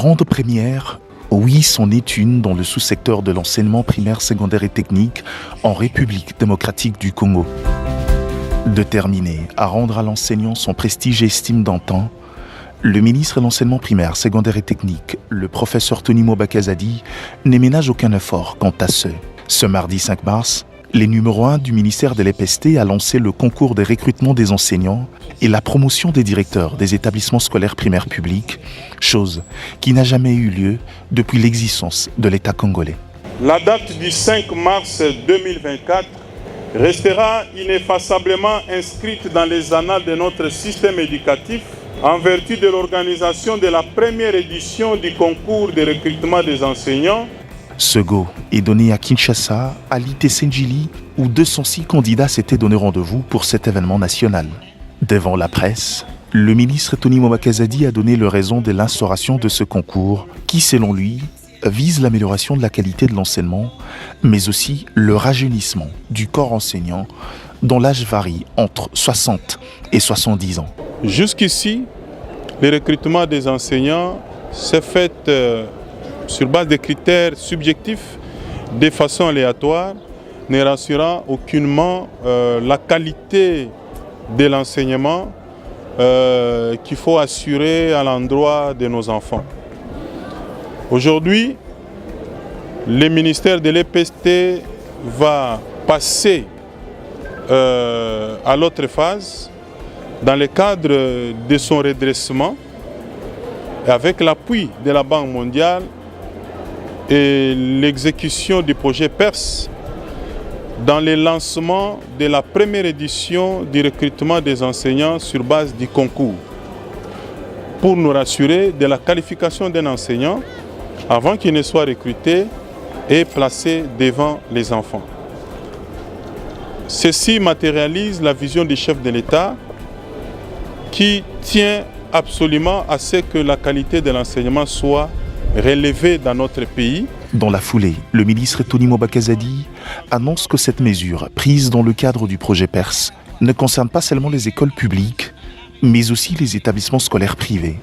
grande première, oui, c'en est une dans le sous-secteur de l'enseignement primaire, secondaire et technique en République démocratique du Congo. Déterminé à rendre à l'enseignant son prestige et estime d'antan, le ministre de l'enseignement primaire, secondaire et technique, le professeur Tonimo Bakazadi, ne ménage aucun effort quant à ce mardi 5 mars, les numéro 1 du ministère de l'EPST a lancé le concours de recrutement des enseignants et la promotion des directeurs des établissements scolaires primaires publics, chose qui n'a jamais eu lieu depuis l'existence de l'État congolais. La date du 5 mars 2024 restera ineffaçablement inscrite dans les annales de notre système éducatif en vertu de l'organisation de la première édition du concours de recrutement des enseignants. Ce go est donné à Kinshasa, à l'IT-Senjili, où 206 candidats s'étaient donné rendez-vous pour cet événement national. Devant la presse, le ministre Tonimo Bakazadi a donné le raison de l'instauration de ce concours, qui, selon lui, vise l'amélioration de la qualité de l'enseignement, mais aussi le rajeunissement du corps enseignant, dont l'âge varie entre 60 et 70 ans. Jusqu'ici, le recrutement des enseignants s'est fait sur base de critères subjectifs, de façon aléatoire, ne rassurant aucunement la qualité de l'enseignement qu'il faut assurer à l'endroit de nos enfants. Aujourd'hui, le ministère de l'EPST va passer à l'autre phase dans le cadre de son redressement et avec l'appui de la Banque mondiale et l'exécution du projet PERS dans le lancement de la première édition du recrutement des enseignants sur base du concours pour nous rassurer de la qualification d'un enseignant avant qu'il ne soit recruté et placé devant les enfants. Ceci matérialise la vision du chef de l'État qui tient absolument à ce que la qualité de l'enseignement soit relevée dans notre pays. Dans la foulée, le ministre Tonimo Bakazadi annonce que cette mesure, prise dans le cadre du projet PERS, ne concerne pas seulement les écoles publiques, mais aussi les établissements scolaires privés.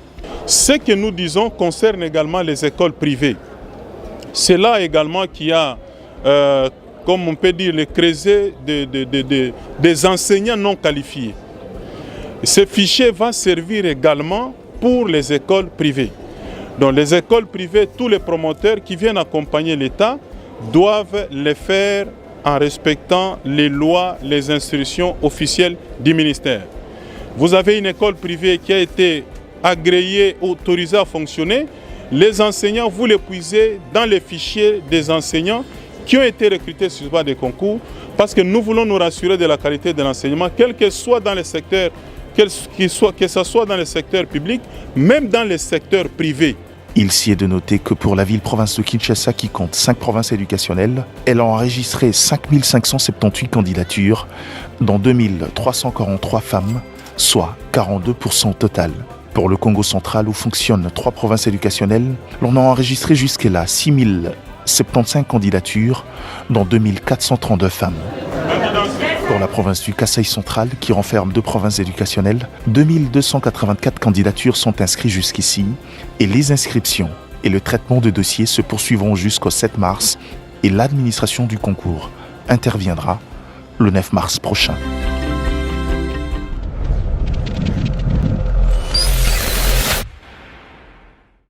Ce que nous disons concerne également les écoles privées. C'est là également qu'il y a, comme on peut dire, le creuset des enseignants non qualifiés. Ce fichier va servir également pour les écoles privées. Donc les écoles privées, tous les promoteurs qui viennent accompagner l'État doivent le faire en respectant les lois, les instructions officielles du ministère. Vous avez une école privée qui a été agréée, autorisée à fonctionner. Les enseignants, vous les puisez dans les fichiers des enseignants qui ont été recrutés sur base des concours parce que nous voulons nous rassurer de la qualité de l'enseignement, quel que soit dans les secteurs, que ce soit dans le secteur public, même dans les secteurs privés. Il s'y est de noter que pour la ville-province de Kinshasa, qui compte 5 provinces éducationnelles, elle a enregistré 5578 candidatures, dont 2343 femmes, soit 42% au total. Pour le Congo central, où fonctionnent 3 provinces éducationnelles, l'on a enregistré jusque-là 6075 candidatures, dont 2432 femmes. Pour la province du Kasaï central, qui renferme 2 provinces éducationnelles, 2284 candidatures sont inscrites jusqu'ici et les inscriptions et le traitement de dossiers se poursuivront jusqu'au 7 mars et l'administration du concours interviendra le 9 mars prochain.